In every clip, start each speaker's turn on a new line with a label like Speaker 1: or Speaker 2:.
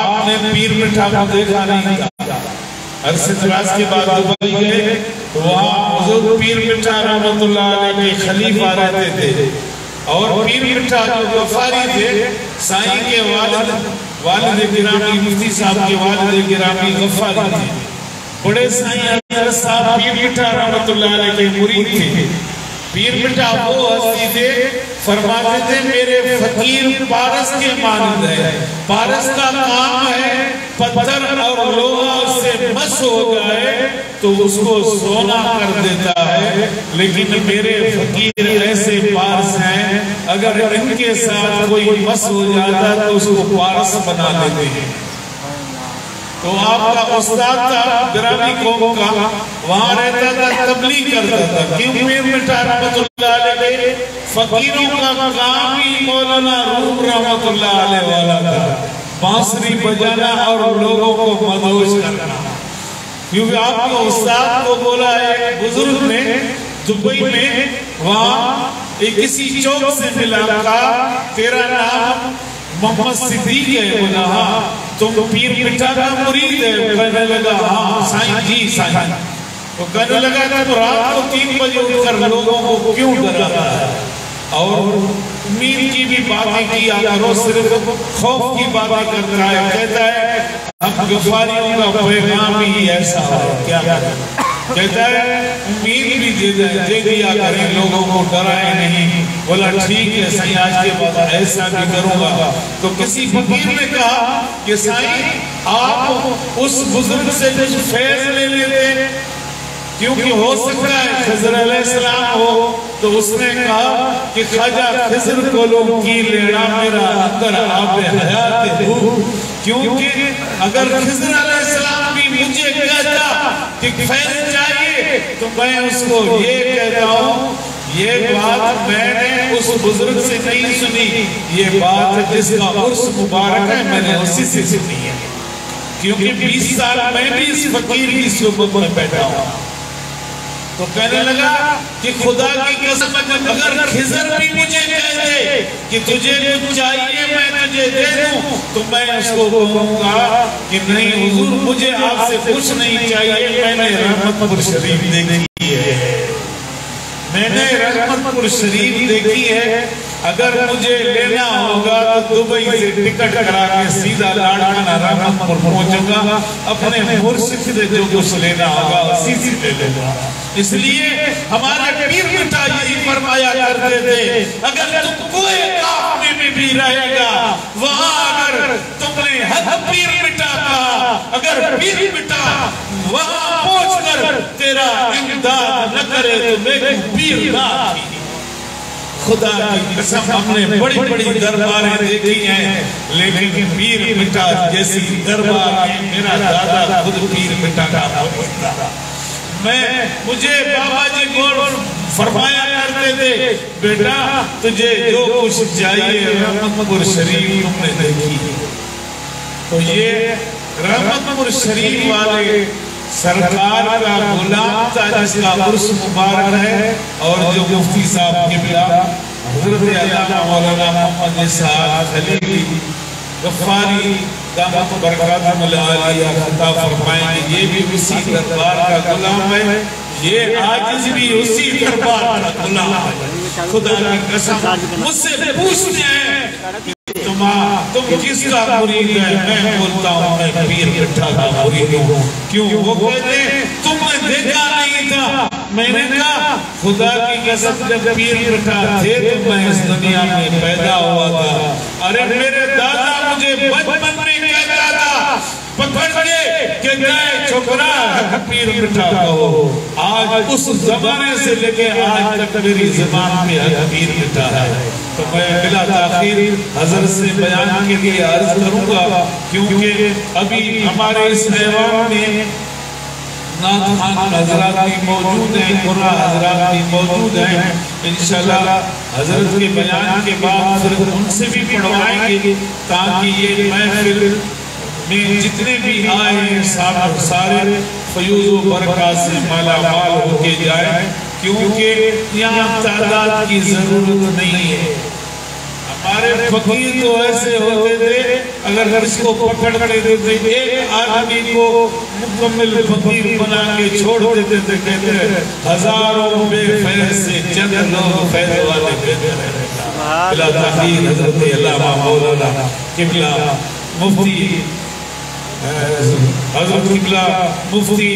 Speaker 1: آپ نے پیر مٹھا کو دیکھا نہیں تھا. عرصے دراز کے بعد دبئی گئے تو وہاں حضور پیر مٹھا رحمت اللہ علیہ کے خلیفہ رہتے تھے. اور پیر مٹھا جو غفاری تھے سائیں کے والد گرامی مفتی صاحب کے والد گرامی غفاری تھے. بڑے سائیں حضرت صاحب پیر مٹھا رحمت اللہ علیہ کے مرید تھے. پیر مٹھا وہ ہستی تھے فرماتے تھے میرے فقیر پارس کے مانند ہے. پارس کا کام ہے پتھر اور لوہا اس سے مس ہو جائے تو اس کو سونا کر دیتا ہے. لیکن میرے فقیر ایسے پارس ہیں اگر ان کے ساتھ کوئی مس ہو جاتا تو اس کو پارس بنا دیتے ہیں. تو آپ کا استاد تھا گرامی قوم کا, وہاں رہتا تھا تبلیغ کرتا تھا. کیوں پیر مٹھا رحمت اللہ علیہ فقیروں کا کام ہی مولانا روم رحمت اللہ علیہ والا تھا, بانسری بجانا اور لوگوں کو مدہوش کرنا. کیونکہ آپ کے استاد کو بولا ہے بزرگ نے دبئی میں, وہاں ایک کسی چوک سے ملا کہا تیرا نام محمد صدیق ہے. بولا ہاں. تم پیر مٹھا کا مرید ہے؟ کہنے لگا ہاں سائیں جی سائیں. تو کہنے لگا تو رات کو 3 بجے اٹھ کر لوگوں کو کیوں ڈراتا ہے اور امید کی بھی باتیں کیا کرو, صرف خوف کی باتیں کرتا ہے. کہتا ہے ہم غفاریوں کا پیغام ہی ایسا ہے. کیا کہتا ہے امید بھی دے دیا کریں, لوگوں کو ڈرائے نہیں. بولا ٹھیک ہے سائیں آج کے بعد ایسا بھی کروں گا. تو کسی فقیر نے کہا کہ سائیں آپ اس بزرگ سے کچھ فیض لے لیتے, کیونکہ ہو سکتا ہے خضر علیہ السلام ہو. تو اس نے کہا کہ خواجہ خضر کو لوگ کی لینا میرا اندر آب حیات ہو, کیونکہ اگر خضر علیہ السلام بھی مجھے کہتا کہ فیض چاہیے تو میں اس کو یہ کہتا ہوں یہ بات میں نے اس بزرگ سے نہیں سنی, یہ بات جس کا عرس مبارک ہے میں نے اسی سے سنی ہے. کیونکہ 20 سال میں بھی اس فقیر کی صحبت میں بیٹھا ہوں. تو کہنے لگا کہ خدا کی قسم اگر خضر بھی مجھے کہہ دے کہ تجھے کچھ چاہیے میں تجھے دے دوں تو میں اس کو کہوں گا کہ نہیں حضور مجھے آپ سے کچھ نہیں چاہیے, میں نے رحمت پور شریف دیکھی ہے, میں نے رحمت پور شریف دیکھی ہے. اگر مجھے لینا ہوگا تو دبئی سے ٹکٹ کرا کے سیدھا لاڑکانہ رحمت پور پہنچوں گا, اپنے مرشد سے جو کچھ لینا ہوگا اسی سے لے لے گا. اس لیے ہمارے پیر مٹھا یہی فرمایا کرتے تھے اگر تم کوئی کام میں بھی رہے گا وہاں اگر تم نے حق پیر مٹھا کہا, اگر پیر مٹھا وہاں پہنچ کر تیرا امداد نہ کرے تو میں پیر نہ تھی. خدا کی قسم ہم نے بڑی بڑی درباریں دیکھی ہیں لیکن پیر مٹھا جیسی دربار میں میرا دادا خود پیر مٹھا کا مرید تھا. مجھے بابا جی گول فرمایا کرتے تھے بیٹا تجھے جو کچھ چاہیے رحمت پور شریف تم نے دیکھی. تو یہ رحمت پور شریف والے سرکار کا غلام تھا جس کا عرس مبارک ہے, اور جو مفتی صاحب کے بلا حضرت علامہ مولانا محمد اسحاق خلیلی غفاری دامت برکاتہ العالیہ خطا فرمائیں گے, یہ بھی اسی دربار کا غلام ہے, یہ آج بھی اسی دربار کا غلام ہے. خدا کی قسم مجھ سے پوچھتے ہیں تم کس کا مرید ہے, میں بولتا ہوں میں پیر مٹھا کا مرید ہوں. کیوں وہ کہتے ہیں تم نے دیکھا نہیں تھا. میں نے کہا خدا کی قسم جب پیر مٹھا تھے تو میں اس دنیا میں پیدا ہوا تھا. ارے میرے دادا مجھے بچپن میں کہتا تھا پکڑ کے کہ گئے چھوکرا پیر مٹھا کہو. آج اس زمانے سے لے کے آج تک میری زبان میں پیر مٹھا ہے. تو میں بلا تاخیر حضرت سے بیان کے لیے عرض کروں گا کیونکہ ابھی ہمارے اس ایوان میں نعت خوان حضرات بھی موجود ہیں, قرآن حضرات بھی موجود ہیں. انشاءاللہ حضرت کے بیان کے بعد پھر ان سے بھی پڑھوائیں گے تاکہ یہ محفل میں جتنے بھی آئے ہیں سارے فیوز و برکات سے مالا مال ہو کے جائیں, کیونکہ یہاں تعداد کی ضرورت نہیں ہے. ہمارے فقیر تو ایسے ہوتے تھے اگر اس کو پکڑتے تھے ایک آدمی کو مکمل فقیر بنا کے چھوڑ دیتے تھے، کہتے ہزاروں بے فیض سے چند لوگ فیض والے بہتر ہیں۔ بلا تاخیر حضرت علامہ مولانا قبلہ مفتی حضرت قبلہ مفتی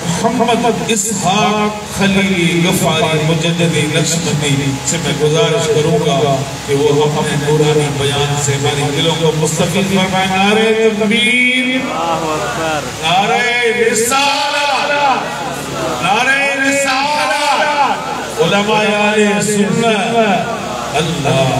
Speaker 1: محمد اسحاق خلیلی غفاری مجددی نقشبندی سے میں گزارش کروں گا کہ وہ اپنے نورانی بیان سے ہمارے دلوں کو مستفید فرمائیں۔ نعرہ تکبیر، نعرہ رسالت، نعرہ رسالت، علماء اہل سنت، اللہ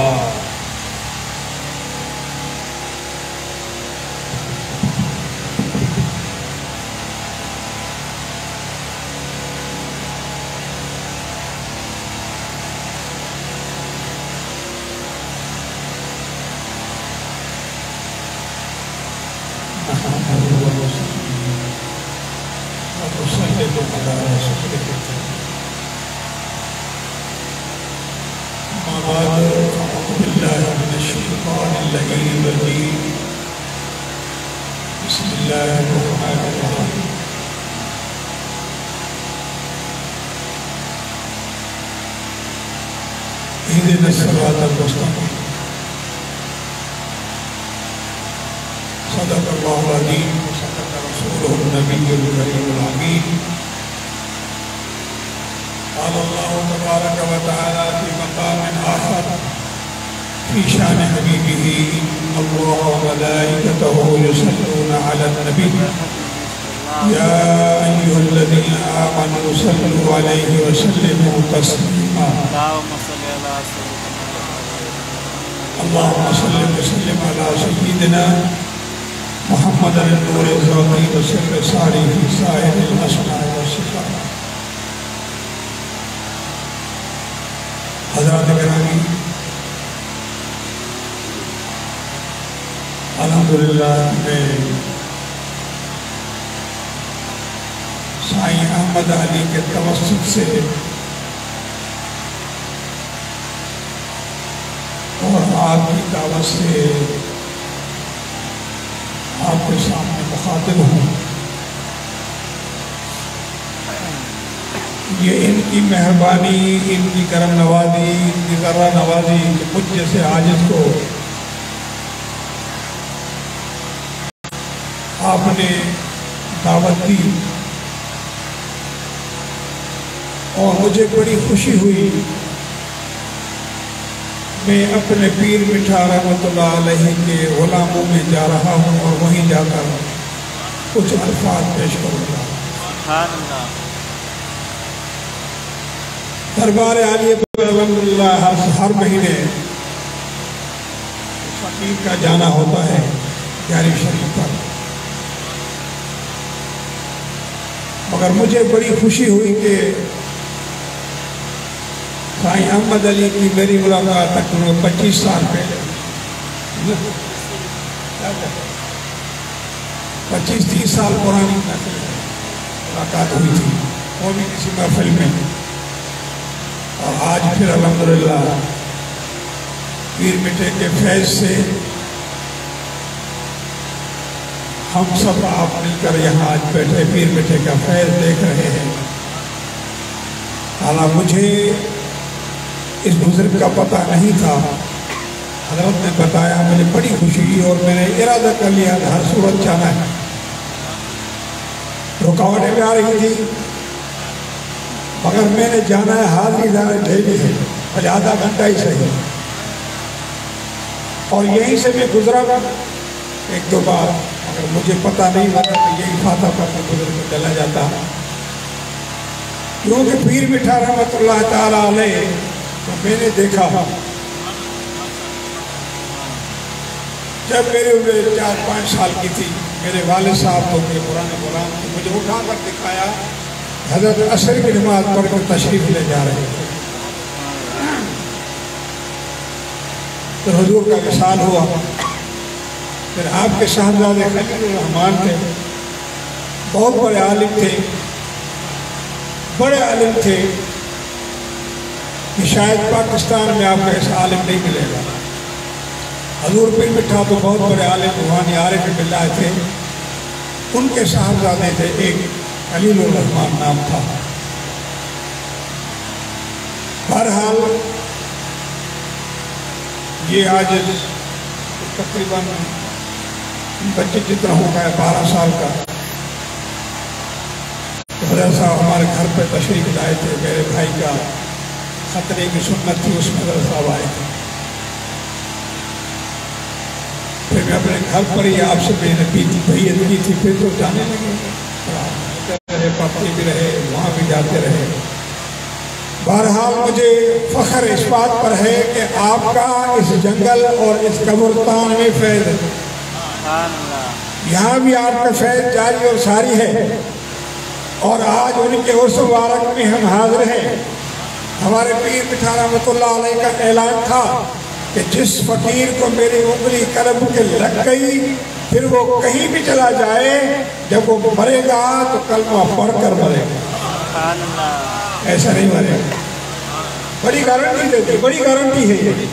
Speaker 1: بسم اللہ الرحمن الرحیم۔ اهدنا الصراط المستقيم صدق اللہ العظیم وصدق رسولہ النبی الکریم الامین۔ قال اللہ تبارک و تعالی فی مقام آخر في شان حبيبه إن الله وملائكته يصلون على النبي يا أيها الذين آمنوا صلوا عليه وسلموا تسليما اللهم صل وسلم على سيدنا محمد النور الذاتي وسر ساري في سائر الأسماء والصفات۔ حضرات گرامی، الحمدللہ میں سائیں احمد علی کے توسط سے اور آپ کی دعوت سے آپ کے سامنے مخاطب ہوں۔ یہ ان کی مہربانی، ان کی کرم نوازی، ان کی ذرہ نوازی کہ مجھ جیسے عاجز کو آپ نے دعوت دی اور مجھے بڑی خوشی ہوئی۔ میں اپنے پیر مٹھا رحمۃ اللہ علیہ کے غلاموں میں جا رہا ہوں اور وہیں جا کر کچھ الفاظ پیش کروں گا۔ دربار عالیہ پر الحمدللہ ہر مہینے فقیر کا جانا ہوتا ہے یاری شریف پر، مگر مجھے بڑی خوشی ہوئی کہ سائیں احمد علی کی میری ملاقات تقریباً 25 سال پہلے 25-30 سال پرانی ملاقات ہوئی تھی، وہ بھی کسی محفل میں، اور آج پھر الحمدللہ پیر مٹھے کے فیض سے ہم سب آپ مل کر یہاں آج بیٹھے پیر مٹھے کا فیض دیکھ رہے ہیں۔ حالانکہ مجھے اس بزرگ کا پتہ نہیں تھا، حضرت نے بتایا، مجھے بڑی خوشی ہوئی اور میں نے ارادہ کر لیا ہر صورت جانا ہے۔ رکاوٹیں بھی آ رہی تھی مگر میں نے جانا ہے، حاضری ڈھیلی ہے، بھلے آدھا گھنٹہ ہی صحیح، اور یہیں سے میں گزرا گا ایک دو بار، مگر مجھے پتہ نہیں لگا کہ یہی فاتح پر گزر کے چلا جاتا، کیونکہ پیر مٹھا رحمت اللہ تعالیٰ علیہ تو میں نے دیکھا جب میرے عمر 4-5 سال کی تھی، میرے والد صاحب تو میرے پرانے غلام تھے، مجھے اٹھا کر دکھایا، حضرت عصر کی نماز پڑھ کر تشریف لے جا رہے تھے، تو حضور کا وصال ہوا۔ پھر آپ کے صاحبزادے خلیل الرحمن تھے، بہت بڑے عالم تھے، بڑے عالم تھے کہ شاید پاکستان میں آپ کا ایسا عالم نہیں ملے گا،
Speaker 2: حضور پیر مٹھا تو بہت بڑے عالم روحانی عارف باللہ تھے، ان کے صاحبزادے تھے، ایک خلیل الرحمان نام تھا۔ بہرحال یہ آج تقریباً بچے جتنا ہو گیا 12 سال کا، حضرت صاحب ہمارے گھر پہ تشریف لائے تھے، میرے بھائی کا خطرے کی سنت تھی، اس میں حضرت صاحب آئے تھے۔ پھر میں اپنے گھر پر ہی آپ سے میں نے بیعت کی تھی، پھر تو جانے لگے، پڑھتے بھی رہے، وہاں بھی جاتے رہے۔ بہرحال مجھے فخر اس بات پر ہے کہ آپ کا اس جنگل اور اس قبرستان میں فیض ہے، یہاں بھی آپ کا فیض جاری اور ساری ہے، اور آج ان کے عرس مبارک میں ہم حاضر ہیں۔ ہمارے پیر مٹھا رحمۃ اللہ علیہ کا اعلان تھا کہ جس فقیر کو میری انگلی قلم کے لگ گئی پھر وہ کہیں بھی چلا جائے، جب وہ مرے گا تو کلمہ پڑھ کر مرے گا، ایسا نہیں مرے گا۔ بڑی گارنٹی دیتی، بڑی گارنٹی ہے یہ۔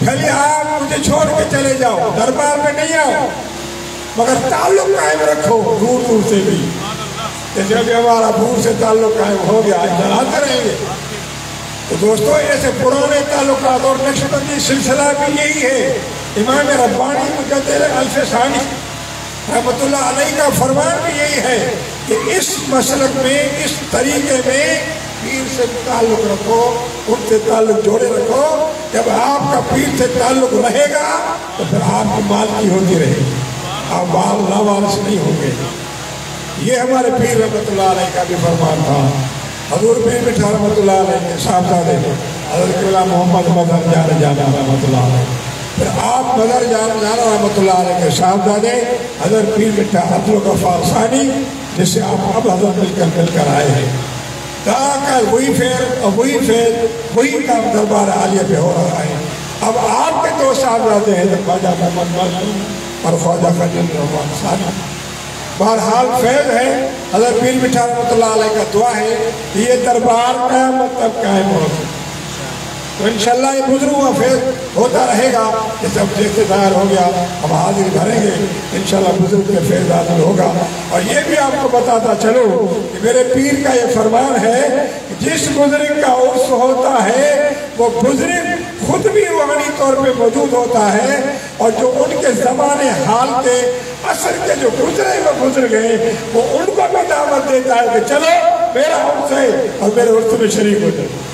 Speaker 2: خالی آپ مجھے چھوڑ کے چلے جاؤ، دربار میں نہیں آؤ، مگر تعلق قائم رکھو دور دور سے بھی۔ جیسے ابھی ہمارا دور سے تعلق قائم ہو گیا، چلاتے رہیں گے۔ تو دوستو ایسے پرانے تعلقات اور نقشبندی سلسلہ بھی یہی ہے۔ امام ربانی مجدد الف ثانی رحمۃ اللہ علیہ کا فرمان بھی یہی ہے کہ اس مسلک میں، اس طریقے میں پیر سے تعلق رکھو، ان سے تعلق جوڑے رکھو۔ جب آپ کا پیر سے تعلق رہے گا تو پھر آپ کی مال کی ہوتی رہے گی، آپ مال لاوارث نہیں ہوں گے۔ یہ ہمارے پیر رحمۃ اللہ علیہ کا بھی فرمان تھا۔ حضور پیر مٹھا رحمۃ اللہ علیہ کے صاحبزادے حضرت قبلہ محمد مظہر جان جانا رحمۃ اللہ علیہ، پھر آپ مظہر جان جانا رحمۃ اللہ علیہ کے صاحبزادے حضرت پیر مٹھا عبدالغفار ثانی، جس سے آپ اب حضرت مل کر آئے ہیں۔ تاکہ وہی فیض اور وہی فیض وہی کام دربار عالیہ پہ ہو رہا ہے۔ اب آپ کے دو صاحبزادے ہیں، خواجہ محمد مظہر اور خواجہ خلیل الرحمان ثانی۔ بہرحال فیض ہے، حضرت پیر مٹھا رحمۃ اللہ علیہ کا دعا ہے کہ یہ دربار قیامت تک قائم ہو، تو انشاءاللہ یہ بزرگوں کا فیض ہوتا رہے گا۔ جیسے اب جیسے ظاہر ہو گیا ہم حاضر بھریں گے، انشاءاللہ بزرگ کے فیض حاصل ہوگا۔ اور یہ بھی آپ کو بتاتا چلو کہ میرے پیر کا یہ فرمان ہے کہ جس بزرگ کا عرس ہوتا ہے وہ بزرگ خود بھی روحانی طور پہ موجود ہوتا ہے، اور جو ان کے زمانے حال کے عصر کے جو گزرے وہ بزرگ ہیں وہ ان کو بھی دعوت دیتا ہے کہ چلو میرا عرس ہے اور میرے عرس میں شریک ہو جائے۔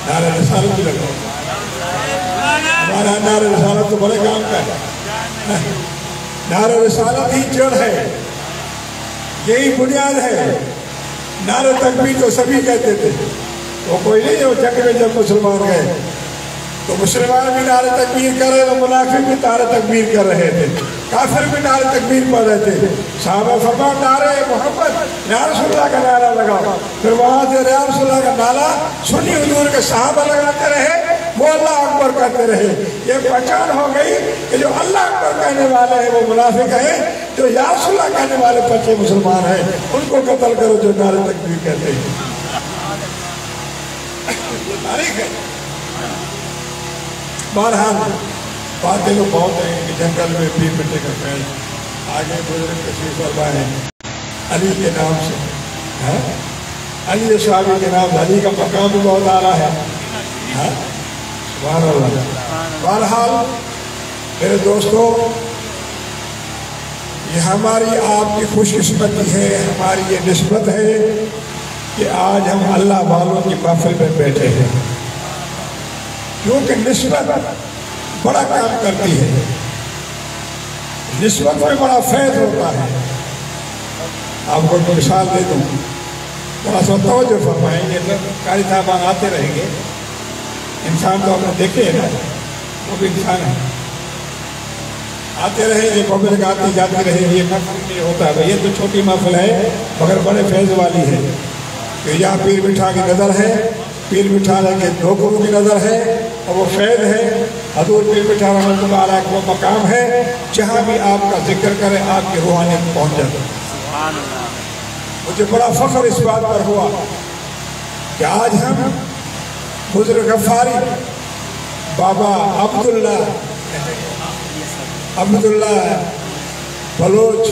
Speaker 2: نعرہ رسالت بھی لگا، ہمارا نعرہ رسالت تو بڑے کام کا ہے۔ نعرہ رسالت ہی جڑ ہے، یہی بنیاد ہے۔ نعرہ تکبیر تو سبھی کہتے تھے، وہ کوئی نہیں جو جنگ میں جب مسلمان گئے تو مسلمان بھی نعرہ تکبیر کر رہے، تو منافق بھی نعرہ تکبیر کر رہے تھے، کافر بھی نعرہ تکبیر پڑھ رہے تھے۔ صحابہ فرمان نعرہ محمد یا رسول اللہ کا نعرہ لگاؤ، پھر وہاں سے یا رسول اللہ کا نعرہ سنی حضور کے صحابہ لگاتے رہے، وہ اللہ اکبر کرتے رہے۔ یہ پہچان ہو گئی کہ جو اللہ اکبر کہنے والے ہیں وہ منافق ہیں، جو یا رسول اللہ کہنے والے بچے مسلمان ہیں ان کو قتل کرو جو نعرہ تکبیر کہتے ہیں۔ یہ تاریخ ہے۔ بہرحال باتیں تو بہت ہیں کہ جنگل میں پیر مٹے کا فیض، آگے بزرگ تشریف فرما ہے علی کے نام سے، علی صحابی کے نام، علی کا مقام بھی بہت اعلیٰ ہے۔ سبحان اللہ۔ بہرحال میرے دوستو، یہ ہماری آپ کی خوش قسمتی ہے، ہماری یہ نسبت ہے کہ آج ہم اللہ والوں کی محفل میں بیٹھے ہیں، کیونکہ نسبت بڑا کام کرتی ہے، نسبت میں بڑا فیض ہوتا ہے۔ آپ کو ایک مثال دے دوں، ذرا سا توجہ فرمائیں گے، قاری صاحبان آتے رہیں گے، انسان تو آپ نے دیکھے ہے نا، وہ بھی انسان ہے، آتے رہے گے، پبلک آتی جاتی رہے گی، یہ محفل نہیں ہوتا ہے، یہ تو چھوٹی محفل ہے مگر بڑے فیض والی ہے، کہ یہاں پیر مٹھا کی نظر ہے، پیر مٹھا کے لوگوں کی نظر ہے، اور وہ فیض ہے۔ حضور پیر مٹھا رحمۃ اللہ علیہ کا وہ مقام ہے جہاں بھی آپ کا ذکر کرے آپ کی روحانیت پہنچ جاتی ہے۔ مجھے بڑا فخر اس بات پر ہوا کہ آج ہم بزرگ غفاری بابا عبداللہ بلوچ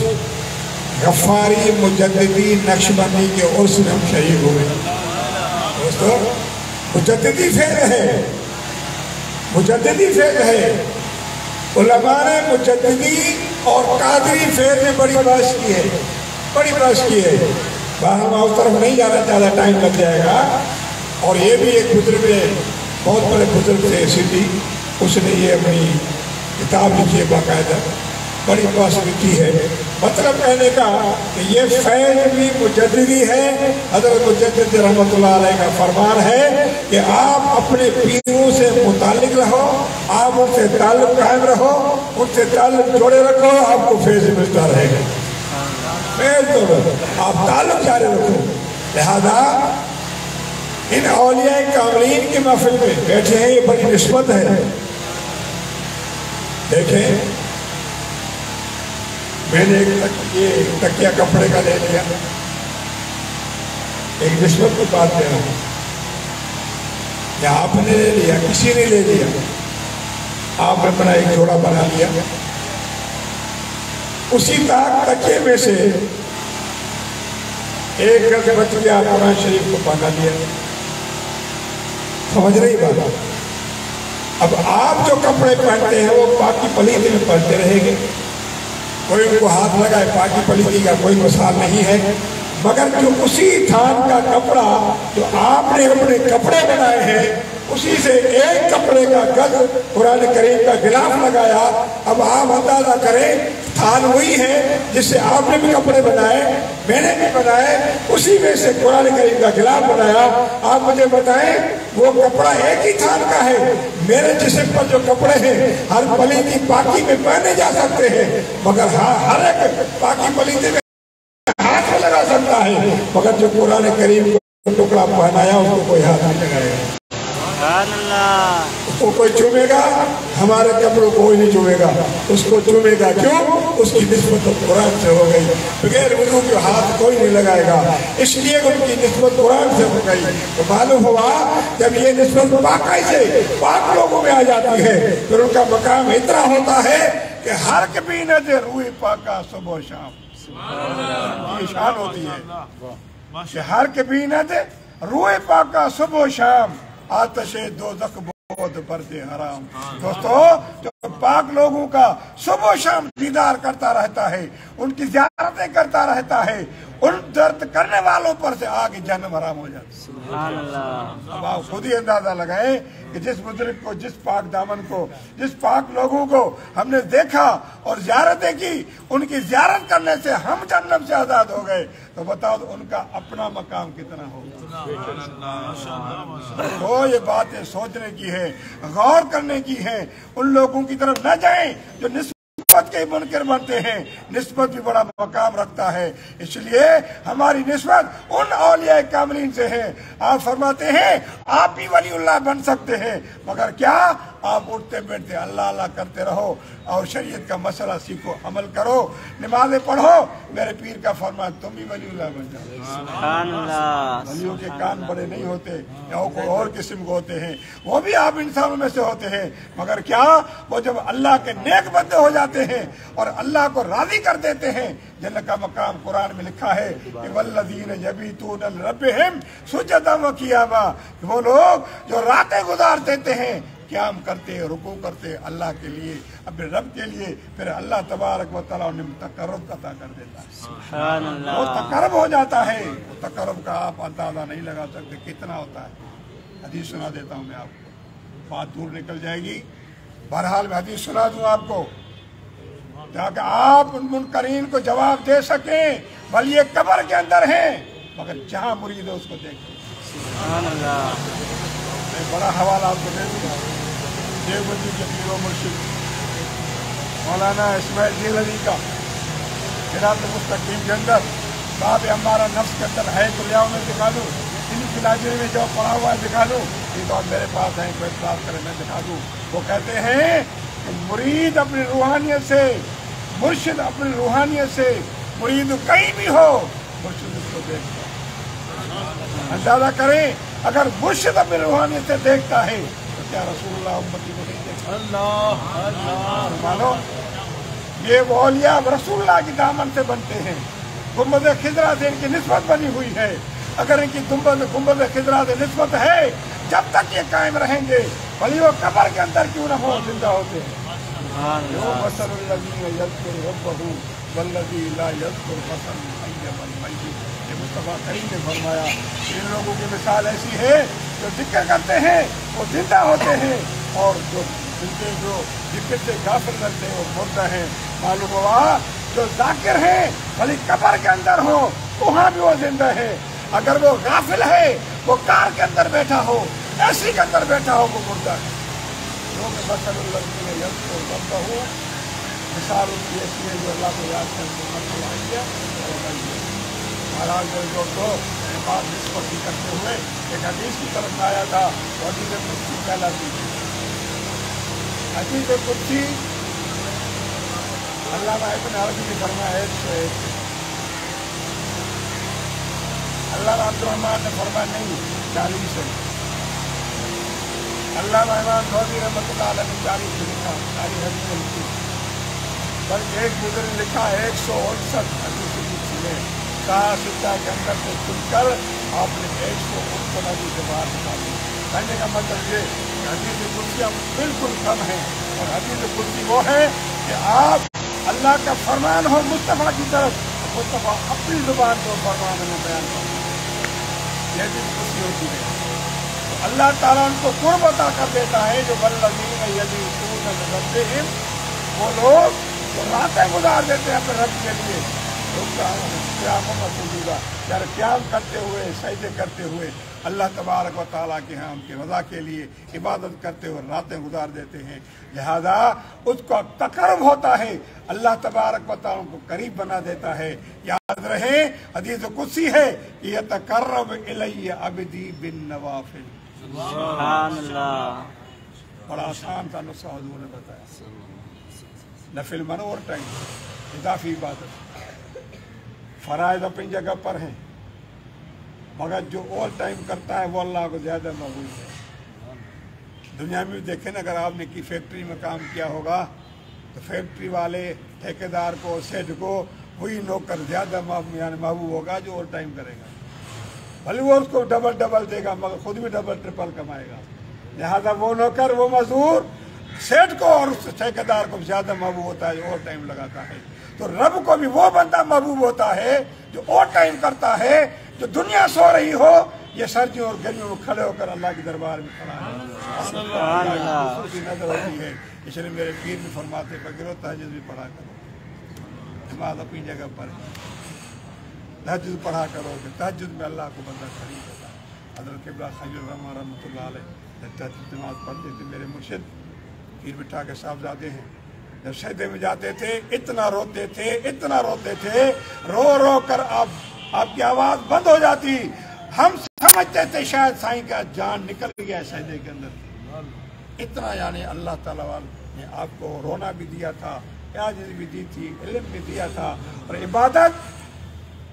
Speaker 2: غفاری مجددی نقشبندی کے عرس میں ہم شریک ہوئے. دوستو مجددی فیض ہے. علماء نے مجددی اور قادری فیض میں بڑی بحث کی ہے. باہر میں اس طرف نہیں جانا چاہتا, ٹائم لگ جائے گا. اور یہ بھی ایک بزرگ ہے, بہت بڑے بزرگ تھے سندھی, اس نے یہ اپنی کتاب لکھی ہے, باقاعدہ بڑی بحث لکھی ہے. مطلب کہنے کا کہ یہ فیض بھی مجددی ہے. حضرت مجدد رحمۃ اللہ علیہ کا فرمان ہے کہ آپ اپنے پیروں سے متعلق رہو, آپ ان سے تعلق قائم رہو, ان سے تعلق جوڑے رکھو, آپ کو فیض ملتا رہے گا. فیض تو آپ تعلق جاری رکھو. لہذا ان اولیاء کاملین کی محفل میں بیٹھے ہیں, یہ بڑی نسبت ہے. دیکھیں میں نے ایک تکیہ کپڑے کا لے لیا, ایک نسبت کی بات دے رہا ہوں, یا آپ نے لے لیا, کسی نے لے لیا, آپ نے اپنا ایک جوڑا بنا لیا, اسی تکیے میں سے ایک گز بچ گیا, قرآن شریف کو پہنا لیا. سمجھ رہی بات؟ اب آپ جو کپڑے پہنتے ہیں وہ پاکی پلیتی میں پہنتے رہیں گے. کوئی ان کو ہاتھ لگائے پاکی پلیتی کا کوئی مثال نہیں ہے, مگر جو اسی تھان کا کپڑا جو آپ نے اپنے کپڑے بنائے ہیں, اسی سے ایک کپڑے کا گز قرآن کریم کا غلاف لگایا. اب آپ اندازہ کریں, تھان وہی ہے جس سے آپ نے بھی کپڑے بنائے, میں نے بھی بنائے, اسی میں سے قرآن کریم کا غلاف بنایا. آپ مجھے بتائیں وہ کپڑا ایک ہی تھان کا ہے. میرے جسم پر جو کپڑے ہیں ہر پلیتی پاکی میں پہنے جا سکتے ہیں, مگر ہر ایک پاکی پلیتی میں ہاتھ میں لگا سکتا ہے, مگر جو قرآن کریم کا ٹکڑا پہنایا اس کو کوئی ہاتھ نہیں لگائے گا. اس کو کوئی چومے گا, ہمارے کپڑوں کو کوئی نہیں چومے گا, اس کو چومے گا. کیوں؟ اس کی نسبت قرآن سے ہو گئی. بغیر وضو کے ہاتھ کوئی نہیں لگائے گا, اس لیے ان کی نسبت قرآن سے ہو گئی. تو معلوم ہوا جب یہ نسبت پاکی سے پاک لوگوں میں آ جاتی ہے پھر ان کا مقام اتنا ہوتا ہے کہ ہر کبھی نہ دے روح پاکا صبح و شام. یہ شان ہوتی ہے کہ ہر کبھی نہ دے روح پاکا صبح و شام, آتش دوزخ بہت برد حرام. دوستو جو پاک لوگوں کا صبح و شام دیدار کرتا رہتا ہے, ان کی زیارتیں کرتا رہتا ہے, ان درد کرنے والوں پر سے آگے جہنم حرام ہو جاتا ہے. سبحان اللہ. اب آپ خود ہی اندازہ لگائیں کہ جس بزرگ کو, جس پاک دامن کو, جس پاک لوگوں کو ہم نے دیکھا اور زیارتیں کی, ان کی زیارت کرنے سے ہم جہنم سے آزاد ہو گئے, تو بتاؤ ان کا اپنا مقام کتنا ہوگا. تو یہ باتیں سوچنے کی ہے, غور کرنے کی ہے. ان لوگوں کی طرف نہ جائیں جو نسبت کے منکر بنتے ہیں. نسبت بھی بڑا مقام رکھتا ہے, اس لیے ہماری نسبت ان اولیاء کاملین سے ہے. آپ فرماتے ہیں آپ بھی ولی اللہ بن سکتے ہیں, مگر کیا آپ اٹھتے بیٹھتے اللہ اللہ کرتے رہو اور شریعت کا مسئلہ سیکھو, عمل کرو, نمازیں پڑھو. میرے پیر کا فرمان تم بھی ولی اللہ بن جاؤ. سبحان اللہ. ولیوں کے کان بڑے نہیں ہوتے یا کوئی اور قسم کو ہوتے ہیں, وہ بھی آپ انسانوں میں سے ہوتے ہیں, مگر کیا وہ جب اللہ کے نیک بندے ہو جاتے ہیں اور اللہ کو راضی کر دیتے ہیں, جن کا مقام قرآن میں لکھا ہے کہ والذین یبیتون لربہم سجدا و قیاما, وہ لوگ جو راتیں گزار دیتے ہیں, قیام کرتے, رکوع کرتے اللہ کے لیے, اپنے رب کے لیے, پھر اللہ تبارک و تعالیٰ انہیں تقرب عطا کر دیتا ہے. سبحان اللہ. وہ تقرب ہو جاتا ہے. وہ تقرب کا آپ اندازہ نہیں لگا سکتے کتنا ہوتا ہے. حدیث سنا دیتا ہوں میں آپ کو, بات دور نکل جائے گی. بہرحال میں حدیث سنا دوں آپ کو تاکہ آپ ان منکرین کو جواب دے سکیں. بھلی یہ قبر کے اندر ہیں, مگر جہاں مرید ہے اس کو دیکھتے. سبحان اللہ. میں بڑا حوالہ آپ کو دے دوں. دیوبندی کے پیر و مرشد مولانا اسماعیل جیل علی کا خیرات مستقیم کے اندر باب ہمارا نفس کے اندر ہے تو لیاؤ میں دکھا دوں. ان کی لائبریری میں جو پڑھا ہوا ہے دکھا دوں. یہ بات میرے پاس ہے, کوئی اعتراض کرے میں دکھا دوں. وہ کہتے ہیں کہ مرید اپنی روحانیت سے, مرشد اپنی روحانیت سے, مرید کہیں بھی ہو مرشد اس کو دیکھتا. اندازہ کریں اگر مرشد اپنی روحانیت سے دیکھتا ہے تو کیا رسول اللہ امتی کو نہیں دیکھتا؟ اللہ مانو یہ وہ اولیاء رسول اللہ کی دامن سے بنتے ہیں. گنبد خضرا سے ان کی نسبت بنی ہوئی ہے. اگر ان کی گنبد خضرا سے نسبت ہے جب تک یہ قائم رہیں گے بھلی وہ قبر کے اندر کیوں نہ ہو زندہ ہوتے ہیں. مثل الذین یذکر ربہ والذی لا یذکر مثل الحی والمیت. یہ مصطفیٰ کریم نے فرمایا ان لوگوں کی مثال ایسی ہے جو ذکر کرتے ہیں وہ زندہ ہوتے ہیں اور جو ذکر سے غافل رہتے ہیں وہ مردہ ہیں. معلوم ہوا جو ذاکر ہیں بھلی قبر کے اندر ہو وہاں بھی وہ زندہ ہے. اگر وہ غافل ہے وہ کار کے اندر بیٹھا ہو ایسی کے اندر بیٹھا ہو وہ مردہ ہے. مثل الذین یذکرون ربہ مثال ان کی ایسی ہے جو اللہ کو یاد کرتے ہیں. مہاراج جو بات نسبت کرتے ہوئے ایک حدیث کی طرف میں آیا تھا وہ حدیث قدسی کہلاتی ہے. حدیث قدسی علامہ ابن عربی نے فرمایا 101. علامہ عبد الرحمن نے فرمایا نہیں 40 ہے. علامہ امام نووی رحمۃ اللہ علیہ نے 40 سے لکھا ساری حدیثیں لکھی بلکہ ایک بزرگ نے لکھا 159 حدیث قدسی ہے. کہا سجدہ کے اندر سے چن کر آپ نے 159 حدیث سے باہر نکالی. کہنے کا مطلب یہ کہ حدیث قدسی بالکل کم ہے اور حدیث قدسی وہ ہے کہ آپ اللہ کا فرمان ہو مصطفیٰ کی طرف مصطفیٰ اپنی زبان کو فرمان میں بیان کرتا ہے. یہ بھی خوشی ہوتی ہے. تو اللہ تعالیٰ ان کو قرب عطا کر دیتا ہے جو والذین یبیتون لربہم وہ لوگ جو راتیں گزار دیتے ہیں اپنے رب کے لیے یار قیام کرتے ہوئے سجدے کرتے ہوئے اللہ تبارک و تعالیٰ کے ہاں ان کی رضا کے لیے عبادت کرتے ہوئے راتیں گزار دیتے ہیں. لہذا اس کو تقرب ہوتا ہے اللہ تبارک و تعالیٰ کو قریب بنا دیتا ہے. یاد رہے حدیث قدسی ہے یتقرب الی عبدی بالنوافل. سبحان اللہ. بڑا آسان تھا نسخہ حضور نے بتایا. نفل من اور ٹائم اضافی عبادت فرائض اپنی جگہ پر ہیں مگر جو اور ٹائم کرتا ہے وہ اللہ کو زیادہ محبوب ہے. دنیا میں بھی دیکھیں نا اگر آپ نے کی فیکٹری میں کام کیا ہوگا تو فیکٹری والے ٹھیکیدار کو سیٹ کو وہی نوکر زیادہ محبوب ہوگا جو اور ٹائم کرے گا. بھلے وہ اس کو ڈبل دے گا مگر خود بھی ڈبل ٹرپل کمائے گا. لہذا وہ نوکر وہ مزدور سیٹ کو اور اس ٹھیکیدار کو زیادہ محبوب ہوتا ہے جو اور ٹائم لگاتا ہے. تو رب کو بھی وہ بندہ محبوب ہوتا ہے جو اور ٹائم کرتا ہے. جو دنیا سو رہی ہو یہ سردیوں اور گرمیوں میں کھڑے ہو کر اللہ کے دربار میں کھڑا ہے. نظر ہوتی ہے. اس لیے میرے پیر بھی فرماتے بغیر تہجد بھی پڑھا کرو. نماز اپنی جگہ پر تہجد پڑھا کرو کہ تہجد میں اللہ کو بندہ قریب ہوتا ہے. حضرت قبلہ خلیل الرحمن رحمۃ اللہ علیہ تہجد نماز پڑھتے تھے. میرے مرشد پیر بٹھا کے صاحبزادے ہیں جب سجدے میں جاتے تھے اتنا روتے تھے رو رو کر آپ کی آواز بند ہو جاتی. ہم سمجھتے تھے شاید سائیں کا جان نکل گیا ہے سجدے کے اندر. اتنا یعنی اللہ تعالیٰ نے آپ کو رونا بھی دیا تھا عاجزی بھی دی تھی علم بھی دیا تھا اور عبادت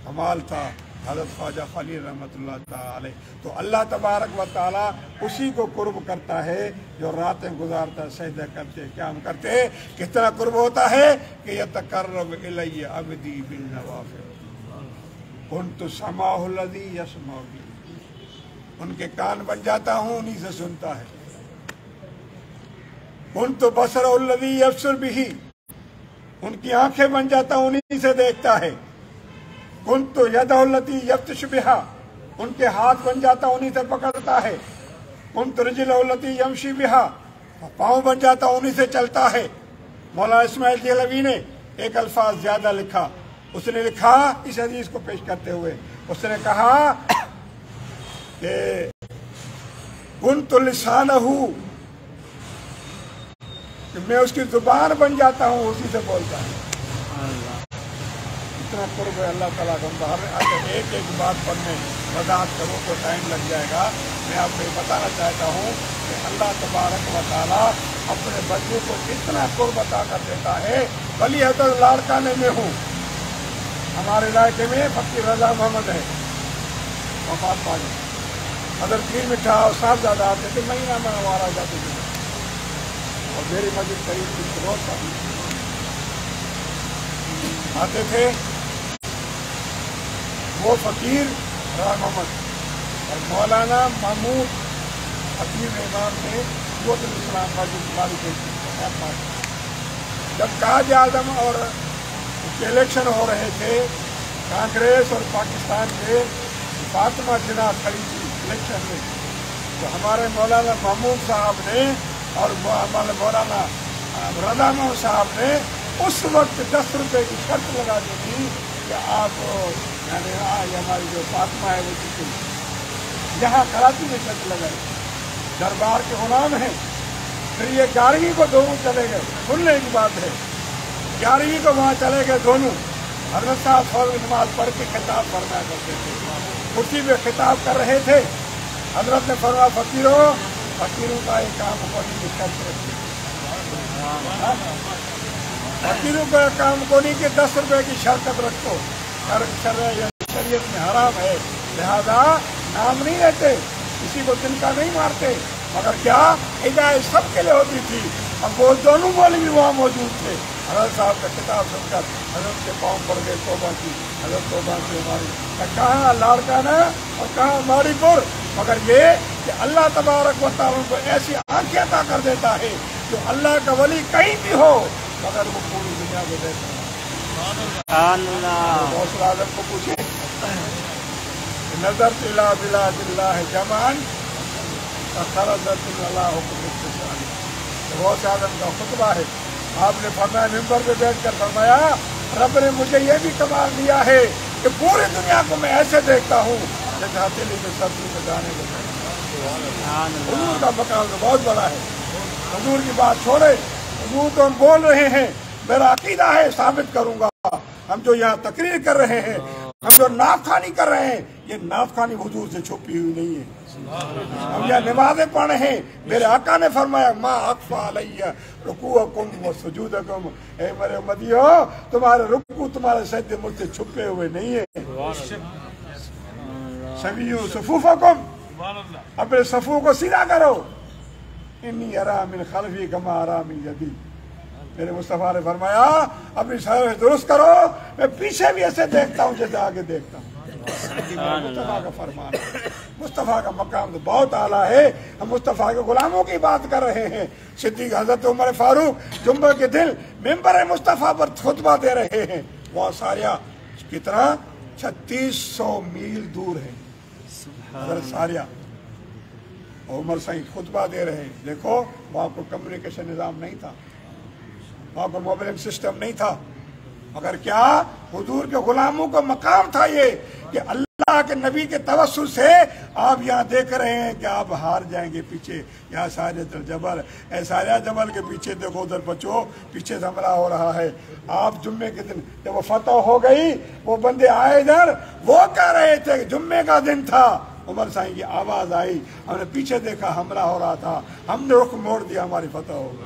Speaker 2: کمال تھا. حضرت خواجہ خلیل رحمۃ اللہ تعالیٰ علیہ. تو اللہ تبارک و تعالیٰ اسی کو قرب کرتا ہے جو راتیں گزارتا سجدہ کرتے قیام کرتے. کس طرح قرب ہوتا ہے کہ یتقرب الی عبدی بالنوافل کنت سمعہ الذی یسمع بہ. ان کے کان بن جاتا ہوں انہی سے سنتا ہے. کنت بصرہ الذی یبصر بہ. ان کی آنکھیں بن جاتا ہوں انہی سے دیکھتا ہے. کنت یدہ التی یبطش بہا. ان کے ہاتھ بن جاتا انہی سے پکڑتا ہے. کنت رجلہ التی یمشی بہا. پاؤں بن جاتا انہی سے چلتا ہے. مولانا اسماعیل دہلوی نے ایک الفاظ زیادہ لکھا. اس نے لکھا اس حدیث کو پیش کرتے ہوئے اس نے کہا کہ کنت لسانہ کہ میں اس کی زبان بن جاتا ہوں اسی سے بولتا ہوں. اتنا قرب ہے اللہ تعالیٰ کا. اگر ایک بات پڑھنے وضاحت کروں تو ٹائم لگ جائے گا. میں آپ کو یہ بتانا چاہتا ہوں کہ اللہ تبارک و تعالیٰ اپنے بندے کو اتنا قرب عطا کر دیتا ہے. ولی حضرت لاڑکانے میں ہوں ہمارے علاقے میں فقیر رضا محمد ہے وفات پا گئے. حضرت پیر مٹھا اور صاحبزادہ آتے تھے، مہینہ ہمارا جاتے تھے، اور میری مسجد قریب کی روز کا آتے تھے۔ وہ فقیر راہ محمد اور مولانا محمود حکیم امام نے قوت الاسلام مسجد مالک جب قائد اعظم اور الیکشن ہو رہے تھے کانگریس اور پاکستان کے، فاطمہ جناح کھڑی تھی الیکشن میں، تو ہمارے مولانا محمود صاحب نے اور مولانا رضا محمد صاحب نے اس وقت 10 روپے کی شرط لگا دی تھی کہ آپ یعنی ہماری جو فاطمہ ہے وہ کسی یہاں کراچی میں شرط لگائی، دربار کے غلام ہیں۔ پھر یہ 11ویں کو دونوں چلے گئے، سننے کی بات ہے، 11ویں کو وہاں چلے گئے دونوں۔ حضرت صاحب فرض نماز پڑھ کے خطاب فرمایا کرتے تھے، کرسی پہ خطاب کر رہے تھے، حضرت نے فرمایا فقیروں کا ایک کام کوئی کی شرط رکھی، فقیروں کا کام کوئی کہ 10 روپے کی شرکت رکھو، شریعت میں حرام ہے، لہذا نام نہیں لیتے، کسی کو دل کا نہیں مارتے، مگر کیا ہدایت سب کے لیے ہوتی تھی۔ اب وہ دونوں مولوی وہاں موجود تھے، حضرت صاحب کا خطاب سن کر حضرت کے پاؤں پڑ گئے، توبہ کی، حضرت توبہ کی ہماری، کہاں لاڑکانہ اور کہاں ماڑی پور، مگر یہ کہ اللہ تبارک و تعالیٰ کو ایسی آنکھیں عطا کر دیتا ہے جو اللہ کا ولی کہیں بھی ہو مگر وہ پوری دنیا کو دیتا ہے۔ غوث اعظم کو پوچھے نظر تلا بلا دلہ جمان غوث اعظم کا خطبہ ہے، آپ نے فرمایا ممبر پہ بیٹھ کر فرمایا رب نے مجھے یہ بھی کمال دیا ہے کہ پوری دنیا کو میں ایسے دیکھتا ہوں جیسے ہتھیلی میں سبزی میں دانے لگے۔ حضور کا مقام تو بہت بڑا ہے، حضور کی بات چھوڑے، حضور تو ہم بول رہے ہیں، میرا عقیدہ ہے ثابت کروں گا، ہم جو یہاں تقریر کر رہے ہیں، ہم جو نعت خوانی کر رہے ہیں، یہ نعت خوانی حضور سے چھپی ہوئی نہیں ہے۔ ہم یہ نمازیں پڑھ رہے ہیں، میرے آقا نے فرمایا ما اخفی علیہ رکوعکم و سجودکم، اے میرے امتیو تمہارے رکوع تمہارے سجدے مجھ سے چھپے ہوئے نہیں ہیں۔ سویوا صفوفکم، اپنے صفوں کو سیدھا کرو، انی اری من خلفی کما اری من یدی، میرے مصطفیٰ نے فرمایا اپنی سر درست کرو، میں پیچھے بھی ایسے دیکھتا ہوں جیسے آگے دیکھتا ہوں۔ مصطفیٰ کا فرمان ہے، مصطفیٰ کا مقام تو بہت اعلیٰ ہے، ہم مصطفیٰ کے غلاموں کی بات کر رہے ہیں۔ صدیق حضرت عمر فاروق جمعہ کے دن ممبر مصطفیٰ پر خطبہ دے رہے ہیں، وہ ساریہ کتنا 3600 میل دور ہے، حضرت ساریہ عمر سعید خطبہ دے رہے ہیں۔ دیکھو وہاں کو کمیونیکیشن نظام نہیں تھا، وہاں کو موبائل سسٹم نہیں تھا، مگر کیا حضور کے غلاموں کا مقام تھا یہ کہ اللہ کے نبی کے توسل سے آپ یہاں دیکھ رہے ہیں کہ آپ ہار جائیں گے پیچھے، یا ساریہ الجبل، اے ساریہ جبل کے پیچھے دیکھو، ادھر بچو، پیچھے سے حملہ ہو رہا ہے۔ آپ جمعے کے دن جب وہ فتح ہو گئی، وہ بندے آئے ادھر، وہ کہہ رہے تھے کہ جمعے کا دن تھا، عمر سائیں کی آواز آئی، ہم نے پیچھے دیکھا حملہ ہو رہا تھا، ہم نے رخ موڑ دیا، ہماری فتح ہو گئی۔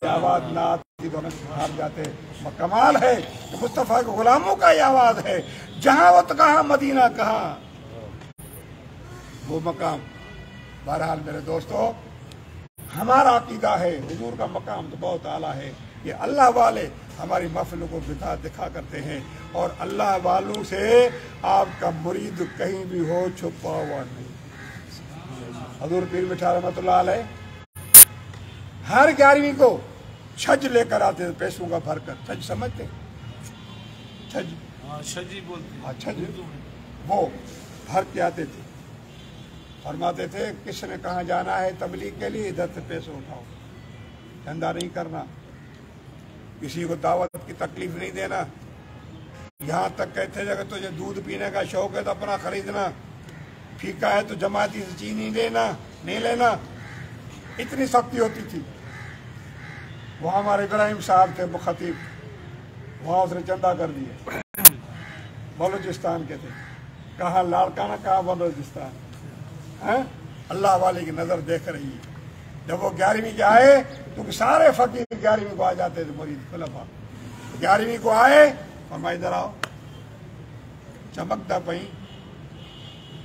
Speaker 2: آواز نہ آتی تو ہار جاتے۔ کمال ہے کہ مصطفیٰ کے غلاموں کا یہ آواز ہے، جہاں وہ تو کہاں، مدینہ کہاں، وہ مقام۔ بہرحال میرے دوستو، ہمارا عقیدہ ہے حضور کا مقام تو بہت اعلیٰ ہے۔ یہ اللہ والے ہماری محفلوں کو دکھا کرتے ہیں، اور اللہ والوں سے آپ کا مرید کہیں بھی ہو چھپا ہوا نہیں۔ حضور پیر مٹھا رحمۃ اللہ علیہ ہر 11ویں کو چھج لے کر آتے تھے، پیسوں کا بھر کر۔ چھج سمجھتے؟ چھج، چھج وہ بھر کے آتے تھے، فرماتے تھے کس نے کہاں جانا ہے تبلیغ کے لیے، ادھر سے پیسے اٹھاؤ، دھندا نہیں کرنا، کسی کو دعوت کی تکلیف نہیں دینا، یہاں تک کہتے تھے اگر تجھے دودھ پینے کا شوق ہے تو اپنا خریدنا، پھیکا ہے تو جماعتی سے چینی نہیں لینا، اتنی سختی ہوتی تھی۔ وہاں ہمارے ابراہیم صاحب تھے خطیب، وہاں اس نے چندہ کر دیے، بلوچستان کے تھے، کہاں لاڑکانہ، کہاں بلوچستان، اللہ والے کی نظر دیکھ رہی ہے۔ جب وہ 11ویں کے آئے تو سارے فقیر 11ویں کو آ جاتے تھے، مرید خلفاء 11ویں کو آئے، فرمایا ادھر آؤ، چمکتا پئی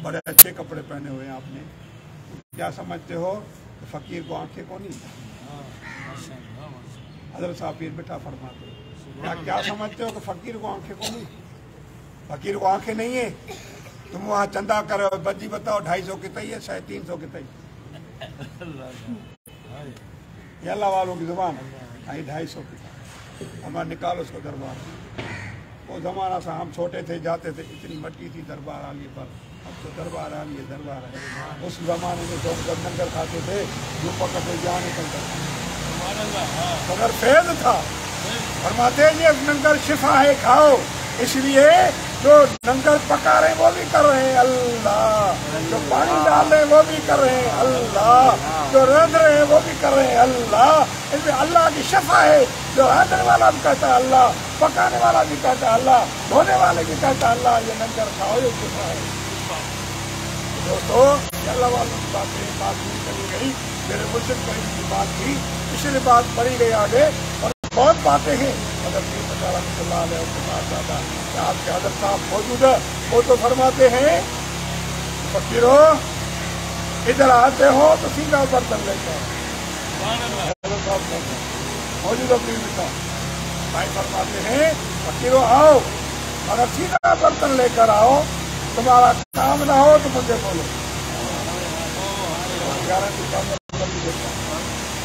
Speaker 2: بڑے اچھے کپڑے پہنے ہوئے ہیں آپ نے، کیا سمجھتے ہو کہ فقیر کو آنکھیں کو نہیں؟ حضرت صاحب پیر بٹھا فرماتے کیا سمجھتے ہو کہ فقیر کو آنکھیں کو نہیں؟ فقیر کو آنکھیں نہیں ہے، تم وہاں چندہ کرو، بجی بتاؤ 250 کی تئی ہے، 350 کی تئی، یہ اللہ والوں کی زبان ہے، 250 کی، ہمارا نکالو اس کو دربار۔ وہ زمانہ تھا ہم چھوٹے تھے جاتے تھے، اتنی مٹی تھی دربار عالیہ پر، اب تو دربار عالیہ دربار ہے۔ اس زمانے میں تو جب لنگر کھاتے تھے جو پکڑتے جہاں نکلتا تھا، مگر فیض تھا۔ فرماتے ہیں یہ لنگر شفا ہے کھاؤ، اس لیے جو لنگر پکا رہے ہیں وہ بھی کر رہے ہیں اللہ، جو پانی ڈال رہے ہیں وہ بھی کر رہے ہیں اللہ، جو رند رہے ہیں وہ بھی کر رہے ہیں اللہ۔ اس میں اللہ کی شفا ہے، جو رندنے والا بھی کہتا ہے اللہ، پکانے والا بھی کہتا ہے اللہ، دھونے والے بھی کہتا ہے اللہ، یہ لنگر کھاؤ یہ شفا ہے۔ دوستو یہ اللہ والوں کی بات نہیں کری گئی، میرے مرشد کریم کی بات تھی، پچھلی بات پڑھی گئی آگے، اور بہت باتیں ہیں مگر پیر بٹھا رحمۃ اللہ علیہ کے پاس زیادہ کہ آپ کے حضرت صاحب موجود ہے، وہ تو فرماتے ہیں فقیرو ادھر آتے ہو تو سیدھا برتن لے کر حضرت صاحب موجود ہے پیر بٹھا بھائی، فرماتے ہیں فقیرو آؤ مگر سیدھا برتن لے کر آؤ، تمہارا کام نہ ہو تو مجھے بولو۔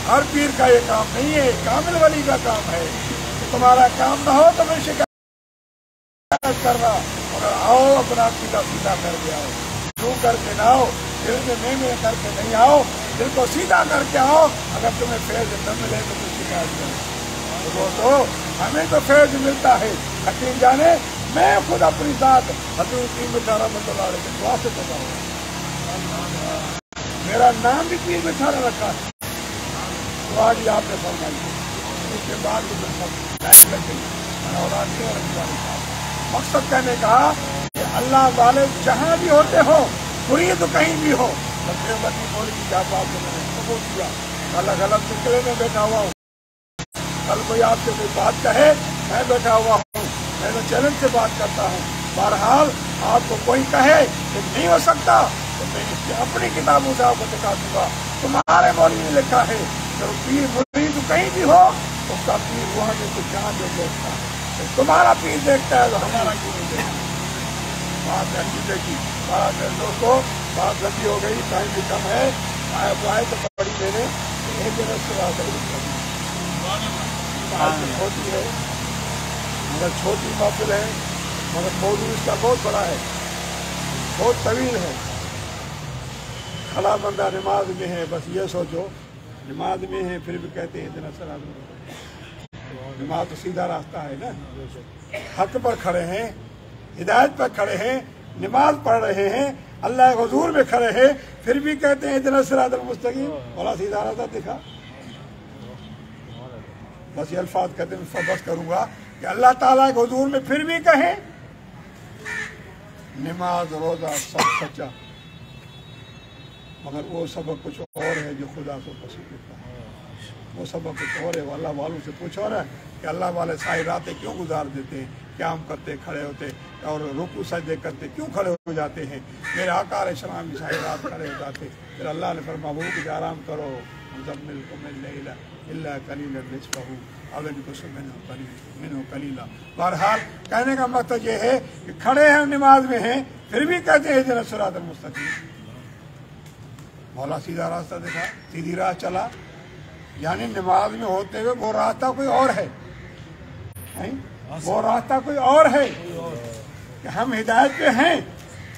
Speaker 2: ہر پیر کا یہ کام نہیں ہے، کامل ولی کا کام ہے کہ تمہارا کام نہ ہو تو میں شکایت کرنا، مگر آؤ اپنا سیدھا سیدھا کر کے آؤ، کیوں کر کے نہ آؤ، دل میں کر کے نہیں آؤ، دل کو سیدھا کر کے آؤ، اگر تمہیں فیض نہ ملے تو تم شکایت کرو۔ تو ہمیں تو فیض ملتا ہے، حکیم جانے میں خود اپنی ذات حضرت پیر بٹھا رحمۃ اللہ علیہ کی دعا سے بتاؤں، میرا نام بھی پیر بٹھا رکھا ہے، دعا بھی آپ نے فرمائی، اس کے بعد لگ گئی مقصد کہنے کا کہ اللہ والے جہاں بھی ہوتے ہو، مرید کہیں بھی ہو، بولی کیا بات میں نے قبول کیا، الگ الگ فکرے میں بیٹھا ہوا ہوں، کل کوئی آپ سے کوئی بات کہے میں بیٹھا ہوا ہوں، میں تو چیلنج سے بات کرتا ہوں، بہرحال آپ کو کوئی کہے کہ نہیں ہو سکتا تو میں اس کی اپنی کتابوں سے آپ کو دکھا دوں گا، تمہارے مولوی نے لکھا ہے جب پیر مرید کہیں بھی ہو اس کا پیر وہاں سے کچھ جہاں جو دیکھتا ہے، تمہارا پیر دیکھتا ہے تو ہمارا کیوں نہیں دیکھتا۔ بات عقیدے کی بات ہے دوستو، بات لمبی ہو گئی، ٹائم بھی کم ہے، آئے تو پڑھی میں نے ایک دن چھوٹی ہے مگر چھوٹی محفل ہے، مگر موضوع اس کا بہت بڑا ہے، بہت طویل ہے۔ کھڑا بندہ نماز میں ہے، بس یہ سوچو نماز میں ہے پھر بھی کہتے ہیں اتنا صراط المستقیم، نماز تو سیدھا راستہ ہے نا، حق پر کھڑے ہیں، ہدایت پر کھڑے ہیں، نماز پڑھ رہے ہیں، اللہ کے حضور میں کھڑے ہیں، پھر بھی کہتے ہیں اتنا صراط المستقیم، بڑا سیدھا راستہ دکھا۔ بس یہ الفاظ کہتے ہیں بس کروں گا کہ اللہ تعالیٰ کے حضور میں پھر بھی کہیں نماز روزہ سب سچا، مگر وہ سبق کچھ اور ہے جو خدا کو پسند کرتا ہے، وہ سبق کچھ اور ہے، وہ اللہ والوں سے پوچھو نا کہ اللہ والے ساری راتیں کیوں گزار دیتے ہیں، قیام کرتے کھڑے ہوتے اور رکوع سجدے کرتے کیوں کھڑے ہو جاتے ہیں، میرے آقا علیہ السلام بھی ساری رات کھڑے ہو جاتے، پھر اللہ نے فرمایا وہ کہ آرام کرو، مزمل قم اللیل الا قلیلا نصفہ او انقص منہ قلیلا۔ بہرحال کہنے کا مقصد یہ ہے کہ کھڑے ہیں نماز میں ہیں پھر بھی کہتے ہیں اہدنا الصراط المستقیم، مولا سیدھا راستہ دکھا، سیدھی راہ چلا، یعنی نماز میں ہوتے ہوئے وہ راستہ کوئی اور ہے، وہ راستہ کوئی اور ہے کہ ہم ہدایت پہ ہیں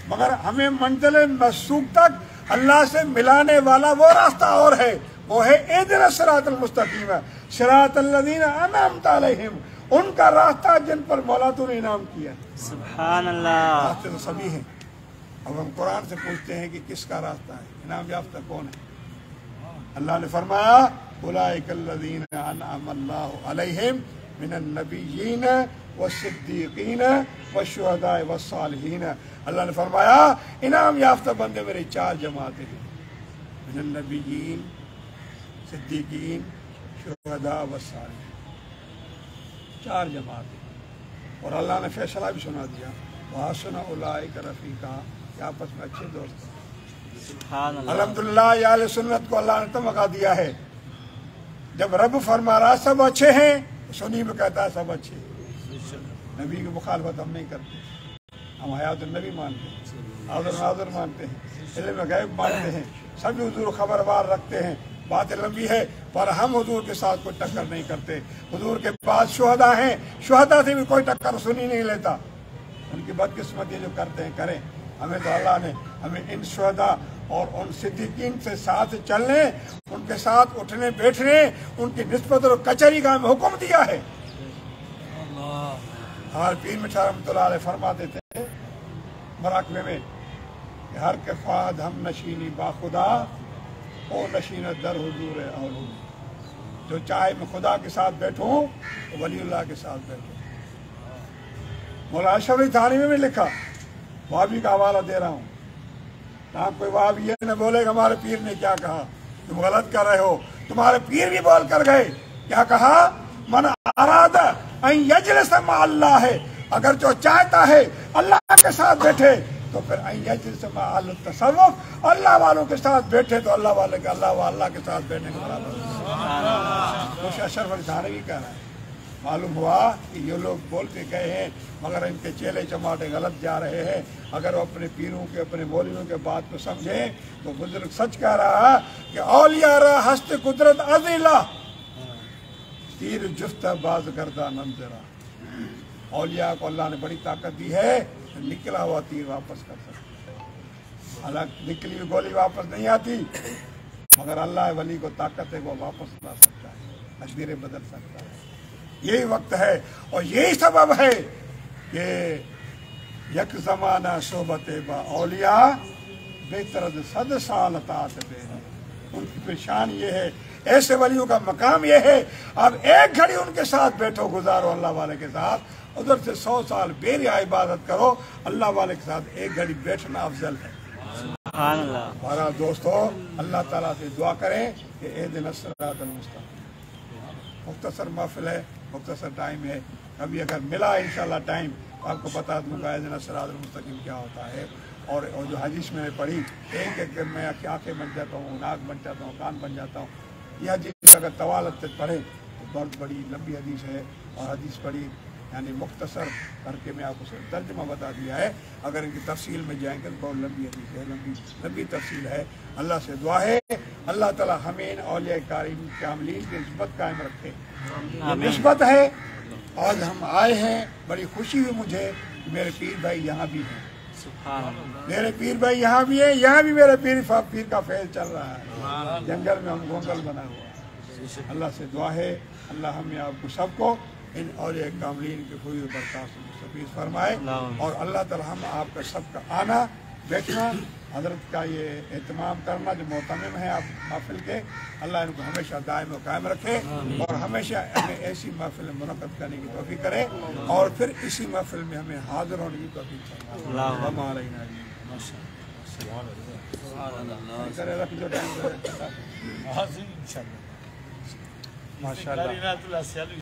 Speaker 2: مگر ہمیں منزل مسوق تک اللہ سے ملانے والا وہ راستہ اور ہے، وہ ہے اہدنا الصراط المستقیم، صراط الذین انعمت علیہم، ان کا راستہ جن پر مولا تو نے انعام کیا۔
Speaker 3: سبحان اللہ،
Speaker 2: راستے تو سبھی ہیں، اب ہم قرآن سے پوچھتے ہیں کہ کس کا راستہ ہے، انعام یافتہ کون ہے؟ اللہ نے فرمایا اولئک الذین انعم اللہ علیہم من النبیین والصدیقین والشہداء والصالحین، اللہ نے فرمایا انعام یافتہ بندے میری چار جماعتیں ہیں، من النبیین، صدیقین، شہداء والصالحین، چار جماعتیں، اور اللہ نے فیصلہ بھی سنا دیا وَحَسُنَ أُولَئِكَ رَفِیقًا، کہ آپس میں اچھے دوست ہیں۔ الحمدللہ یہ اہل سنت کو اللہ نے تمغہ دیا ہے، جب رب فرما رہا سب اچھے ہیں، سنی میں کہتا ہے سب اچھے ہیں۔ نبی کی مخالفت ہم نہیں کرتے، ہم حیات النبی مانتے ہیں، حاضر ناظر مانتے ہیں، علم غیب مانتے ہیں، سب حضور خبروار رکھتے ہیں۔ بات لمبی ہے پر ہم حضور کے ساتھ کوئی ٹکر نہیں کرتے۔ حضور کے بعد شہداء ہیں، شہداء سے بھی کوئی ٹکر سنی نہیں لیتا۔ ان کی بدقسمتی جو کرتے ہیں کریں، ہمیں تو اللہ نے ہمیں ان شہداء اور ان صدیقین سے ساتھ چلنے، ان کے ساتھ اٹھنے بیٹھنے، ان کی نسبت اور کچہری کا ہمیں حکم دیا ہے۔ ہمارے پیر مٹھا رحمۃ اللہ علیہ فرماتے تھے مراقبے میں کہ ہر کے خواہد ہم نشینی با خدا او نشینت در حضور اولو، جو چاہے میں خدا کے ساتھ بیٹھوں تو ولی اللہ کے ساتھ بیٹھوں۔ مولانا اشرف علی تھانوی میں لکھا، وہابی کا حوالہ دے رہا ہوں، نہ کوئی وہابی یہ نہ بولے کہ ہمارے پیر نے کیا کہا، تم غلط کر رہے ہو۔ تمہارے پیر بھی بول کر گئے، کیا کہا؟ من اراد ان یجلس مع اللہ ہے، اگر جو چاہتا ہے اللہ کے ساتھ بیٹھے تو پھر ان یجلس مع اہل التصوف، اللہ والوں کے ساتھ بیٹھے تو اللہ والے کے اللہ کے ساتھ بیٹھنے کے برابر ہے۔ کچھ اشرف علی تھانوی کہہ رہا ہے۔ معلوم ہوا کہ یہ لوگ بولتے گئے ہیں مگر ان کے چیلے چماٹے غلط جا رہے ہیں۔ اگر وہ اپنے پیروں کے اپنے مولویوں کے بات کو سمجھیں تو بزرگ سچ کہہ رہا کہ اولیاء را ہست قدرت عزیلہ تیر جفتہ باز گردہ نمزرہ، اولیاء کو اللہ نے بڑی طاقت دی ہے، نکلا ہوا تیر واپس کر سکتا ہے۔ حالانکہ نکلی ہوئی گولی واپس نہیں آتی مگر اللہ ولی کو طاقت ہے، وہ واپس لا سکتا ہے، تقدیریں بدل سکتا ہے۔ یہی وقت ہے اور یہی سبب ہے کہ یک زمانہ صحبت با اولیاء بہترد 100 سال اطاعت بے، ان کی پریشان یہ ہے، ایسے ولیوں کا مقام یہ ہے اب ایک گھڑی ان کے ساتھ بیٹھو گزارو اللہ والے کے ساتھ، ادھر سے 100 سال بے ریا عبادت کرو، اللہ والے کے ساتھ ایک گھڑی بیٹھنا افضل ہے۔ ہمارا دوستو اللہ تعالیٰ سے دعا کریں کہ اہدنا الصراط المستقیم۔ مختصر محفل ہے، مختصر ٹائم ہے، کبھی اگر ملا انشاءاللہ ٹائم تو آپ کو بتا دوں گا اہدنا الصراط المستقیم کیا ہوتا ہے، اور جو حدیث میں نے پڑھی ایک ایک میں آنکھیں بن جاتا ہوں، ناک بن جاتا ہوں، کان بن جاتا ہوں، یہ حدیث اگر طوالت سے پڑھیں تو بہت بڑی لمبی حدیث ہے، اور حدیث پڑھی یعنی مختصر کر کے میں آپ کو صرف ترجمہ بتا دیا ہے، اگر ان کی تفصیل میں جائیں گے بہت لمبی حدیث ہے، لمبی تفصیل ہے۔ اللہ سے دعا ہے اللہ تعالیٰ ہمیں اولیاء کرام کاملین کی نسبت قائم رکھے۔ یہ نسبت ہے، آج ہم آئے ہیں، بڑی خوشی ہوئی مجھے کہ میرے پیر بھائی یہاں بھی ہیں، میرے پیر بھائی یہاں بھی ہیں، یہاں بھی میرے پیر کا فیض چل رہا ہے، جنگل میں ہم گونگل بنا ہوا ہے۔ اللہ سے دعا ہے اللہ ہمیں آپ کو سب کو ان اولیاء کاملین کے فیض و برکات سے مستفیض فرمائے، اور اللہ تعالی ہم آپ کا سب کا آنا بیٹھنا حضرت کا یہ اہتمام کرنا جو محتمم ہے آپ محفل کے، اللہ ان کو ہمیشہ دائم و قائم رکھے، اور ہمیشہ ہمیں ایسی محفل منعقد کرنے کی توفیق کرے، اور پھر اسی محفل میں ہمیں حاضر ہونے کی توفیق کرے۔ ماشاء اللہ۔